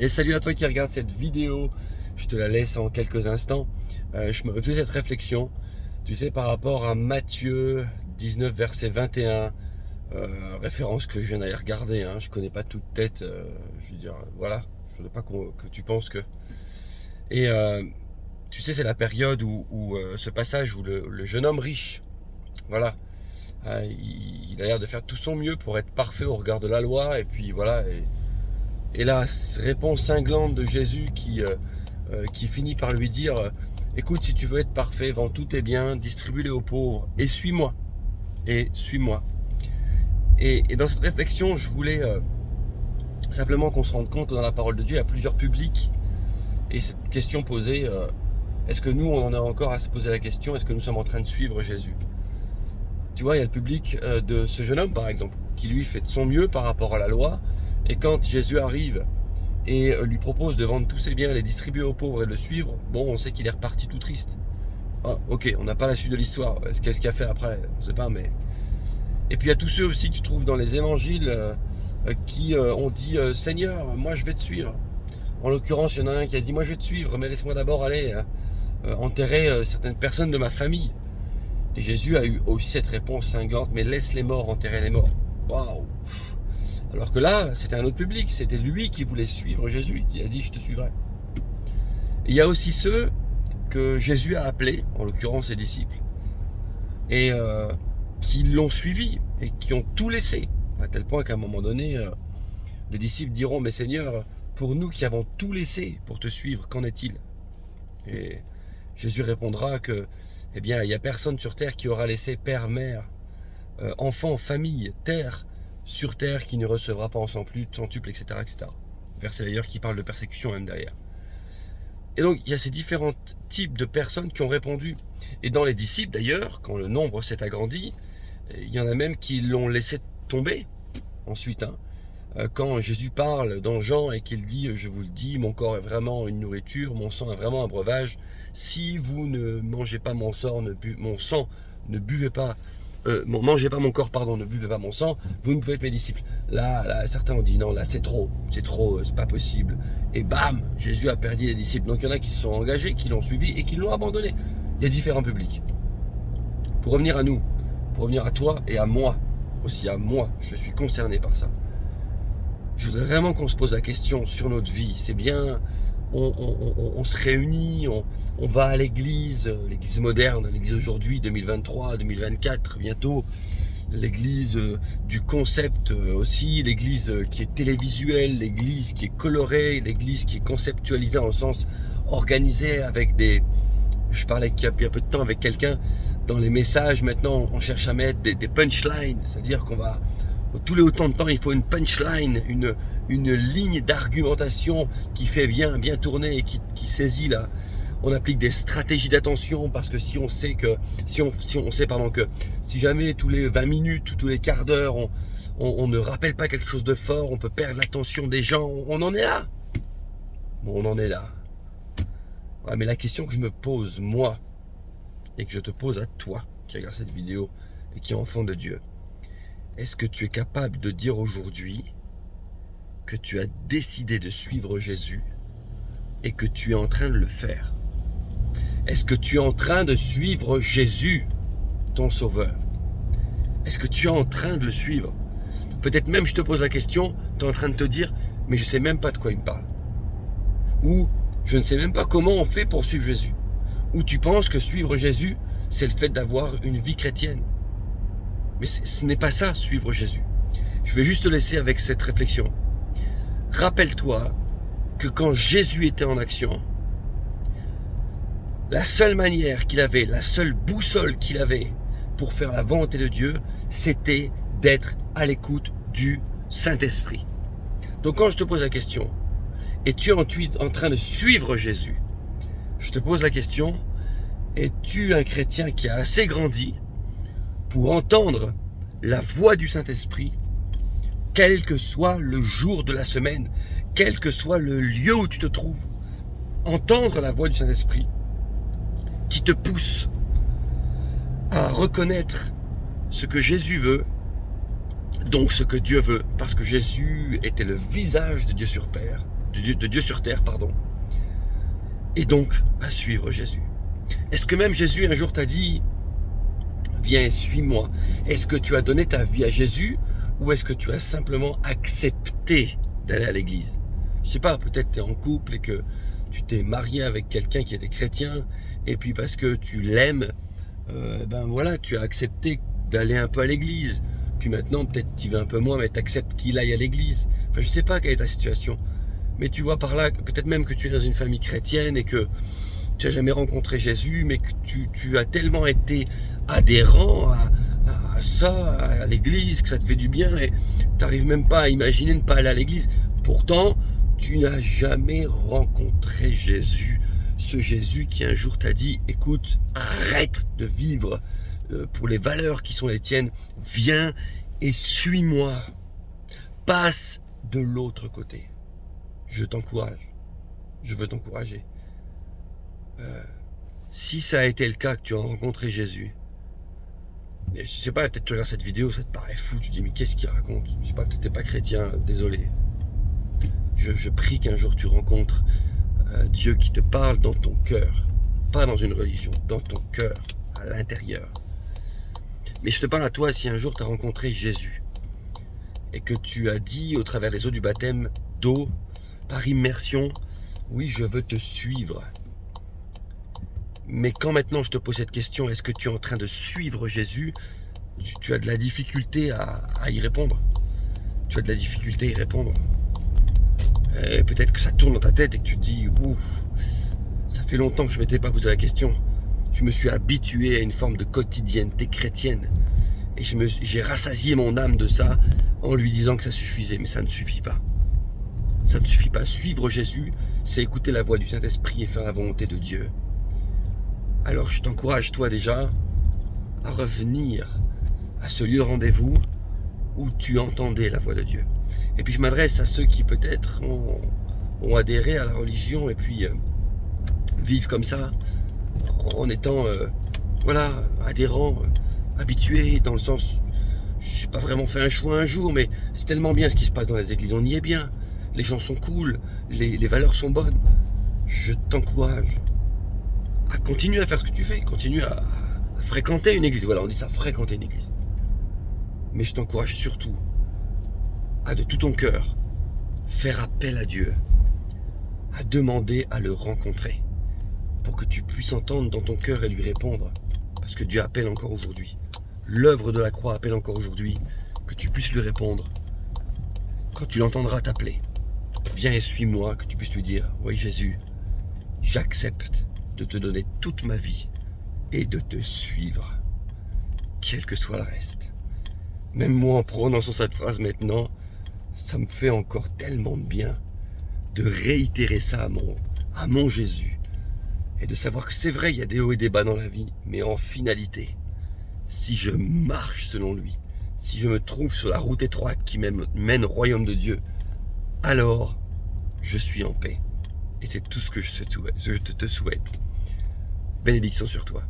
Et salut à toi qui regarde cette vidéo, je te la laisse en quelques instants. Je me faisais cette réflexion, tu sais, par rapport à Matthieu 19, verset 21, référence que je viens d'aller regarder, hein, je connais pas toute tête, je veux dire, voilà, je voudrais pas que tu penses que... Et tu sais, c'est la période où ce passage où le jeune homme riche, voilà, il a l'air de faire tout son mieux pour être parfait au regard de la loi, et puis voilà, et la réponse cinglante de Jésus qui finit par lui dire écoute, si tu veux être parfait, vends tous tes biens, distribue-les aux pauvres et suis-moi. Et suis-moi. Et dans cette réflexion, je voulais simplement qu'on se rende compte que dans la parole de Dieu, il y a plusieurs publics. Et cette question posée, est-ce que nous, on en a encore à se poser la question, est-ce que nous sommes en train de suivre Jésus? Tu vois, il y a le public de ce jeune homme, par exemple, qui lui fait de son mieux par rapport à la loi. Et quand Jésus arrive et lui propose de vendre tous ses biens, les distribuer aux pauvres et de le suivre, bon, on sait qu'il est reparti tout triste. Ah, ok, on n'a pas la suite de l'histoire. Qu'est-ce qu'il a fait après? On ne sait pas, mais... Et puis il y a tous ceux aussi que tu trouves dans les évangiles qui ont dit Seigneur, moi je vais te suivre. En l'occurrence, il y en a un qui a dit moi je vais te suivre, mais laisse-moi d'abord aller enterrer certaines personnes de ma famille. Et Jésus a eu aussi cette réponse cinglante, mais laisse les morts enterrer les morts. Waouh! Alors que là, c'était un autre public, c'était lui qui voulait suivre Jésus, qui a dit je te suivrai. Et il y a aussi ceux que Jésus a appelés, en l'occurrence ses disciples, et qui l'ont suivi et qui ont tout laissé, à tel point qu'à un moment donné, les disciples diront mais Seigneur, pour nous qui avons tout laissé pour te suivre, qu'en est-il? Et Jésus répondra que eh bien, il n'y a personne sur terre qui aura laissé père, mère, enfant, famille, terre, sur terre qui ne recevra pas en centuple, etc., etc. Verset d'ailleurs qui parle de persécution même derrière. Et donc il y a ces différents types de personnes qui ont répondu. Et dans les disciples d'ailleurs, quand le nombre s'est agrandi, il y en a même qui l'ont laissé tomber ensuite. Quand Jésus parle dans Jean et qu'il dit « Je vous le dis, mon corps est vraiment une nourriture, mon sang est vraiment un breuvage. Si vous ne mangez pas mon sang, ne buvez pas... mangez pas mon corps, pardon, ne buvez pas mon sang, vous ne pouvez être mes disciples. » Là, certains ont dit non, là c'est trop, c'est pas possible. Et bam, Jésus a perdu les disciples. Donc il y en a qui se sont engagés, qui l'ont suivi et qui l'ont abandonné. Il y a différents publics. Pour revenir à nous, pour revenir à toi et à moi, aussi à moi, je suis concerné par ça. Je voudrais vraiment qu'on se pose la question sur notre vie. C'est bien, on se réunit, on va à l'église moderne, l'église aujourd'hui, 2023, 2024, bientôt. L'église du concept aussi, l'église qui est télévisuelle, l'église qui est colorée, l'église qui est conceptualisée en sens organisé avec des... Je parlais il y a peu de temps avec quelqu'un, dans les messages maintenant on cherche à mettre des punchlines, c'est-à-dire qu'on va... Tous les autant de temps, il faut une punchline, une ligne d'argumentation qui fait bien tourner et qui saisit là. On applique des stratégies d'attention parce que si on sait que si jamais tous les 20 minutes ou tous les quarts d'heure on ne rappelle pas quelque chose de fort, on peut perdre l'attention des gens. On en est là. Bon, on en est là. Ouais, mais la question que je me pose moi et que je te pose à toi qui regarde cette vidéo et qui est enfant de Dieu. Est-ce que tu es capable de dire aujourd'hui que tu as décidé de suivre Jésus et que tu es en train de le faire? Est-ce que tu es en train de suivre Jésus, ton sauveur? Est-ce que tu es en train de le suivre? Peut-être même, je te pose la question, tu es en train de te dire, mais je ne sais même pas de quoi il me parle. Ou, je ne sais même pas comment on fait pour suivre Jésus. Ou tu penses que suivre Jésus, c'est le fait d'avoir une vie chrétienne. Mais ce n'est pas ça, suivre Jésus. Je vais juste te laisser avec cette réflexion. Rappelle-toi que quand Jésus était en action, la seule manière qu'il avait, la seule boussole qu'il avait pour faire la volonté de Dieu, c'était d'être à l'écoute du Saint-Esprit. Donc quand je te pose la question, es-tu en train de suivre Jésus? Je te pose la question, es-tu un chrétien qui a assez grandi pour entendre la voix du Saint-Esprit, quel que soit le jour de la semaine, quel que soit le lieu où tu te trouves, entendre la voix du Saint-Esprit qui te pousse à reconnaître ce que Jésus veut, donc ce que Dieu veut, parce que Jésus était le visage de Dieu sur terre. de Dieu sur terre, pardon. Et donc à suivre Jésus. Est-ce que même Jésus un jour t'a dit « Viens, suis-moi » ? Est-ce que tu as donné ta vie à Jésus ou est-ce que tu as simplement accepté d'aller à l'église ? Je sais pas, peut-être tu es en couple et que tu t'es marié avec quelqu'un qui était chrétien et puis parce que tu l'aimes, ben voilà, tu as accepté d'aller un peu à l'église. Puis maintenant, peut-être tu y vas un peu moins, mais tu acceptes qu'il aille à l'église. Enfin, je sais pas quelle est ta situation. Mais tu vois par là, peut-être même que tu es dans une famille chrétienne et que tu n'as jamais rencontré Jésus, mais que tu as tellement été adhérent à ça, à l'église, que ça te fait du bien et tu n'arrives même pas à imaginer ne pas aller à l'église. Pourtant, tu n'as jamais rencontré Jésus. Ce Jésus qui un jour t'a dit, écoute, arrête de vivre pour les valeurs qui sont les tiennes, viens et suis-moi. Passe de l'autre côté. Je t'encourage. Je veux t'encourager. Si ça a été le cas, que tu as rencontré Jésus, je sais pas, peut-être tu regardes cette vidéo, ça te paraît fou, tu te dis mais qu'est-ce qu'il raconte ? Je sais pas, peut-être t'es pas chrétien, désolé. Je prie qu'un jour tu rencontres Dieu qui te parle dans ton cœur, pas dans une religion, dans ton cœur, à l'intérieur. Mais je te parle à toi si un jour tu as rencontré Jésus et que tu as dit au travers des eaux du baptême d'eau, par immersion, oui, je veux te suivre. Mais quand maintenant je te pose cette question, est-ce que tu es en train de suivre Jésus ? Tu as de la difficulté à y répondre. Tu as de la difficulté à y répondre. Et peut-être que ça tourne dans ta tête et que tu te dis, ouf, ça fait longtemps que je ne m'étais pas posé la question. Je me suis habitué à une forme de quotidienneté chrétienne. Et j'ai rassasié mon âme de ça en lui disant que ça suffisait. Mais ça ne suffit pas. Ça ne suffit pas. Suivre Jésus, c'est écouter la voix du Saint-Esprit et faire la volonté de Dieu. Alors je t'encourage, toi déjà, à revenir à ce lieu de rendez-vous où tu entendais la voix de Dieu. Et puis je m'adresse à ceux qui peut-être ont adhéré à la religion et puis vivent comme ça, en étant adhérents, habitués, dans le sens, je n'ai pas vraiment fait un choix un jour, mais c'est tellement bien ce qui se passe dans les églises, on y est bien, les gens sont cool, les valeurs sont bonnes. Je t'encourage à continuer à faire ce que tu fais, continue à fréquenter une église. Voilà, on dit ça, fréquenter une église. Mais je t'encourage surtout à de tout ton cœur faire appel à Dieu, à demander à le rencontrer, pour que tu puisses entendre dans ton cœur et lui répondre, parce que Dieu appelle encore aujourd'hui. L'œuvre de la croix appelle encore aujourd'hui, que tu puisses lui répondre. Quand tu l'entendras t'appeler, viens et suis-moi, que tu puisses lui dire, oui Jésus, j'accepte de te donner toute ma vie et de te suivre, quel que soit le reste. Même moi, en prononçant cette phrase maintenant, ça me fait encore tellement de bien de réitérer ça à mon Jésus et de savoir que c'est vrai, il y a des hauts et des bas dans la vie, mais en finalité, si je marche selon lui, si je me trouve sur la route étroite qui mène au royaume de Dieu, alors je suis en paix. Et c'est tout ce que je te souhaite. Bénédiction sur toi.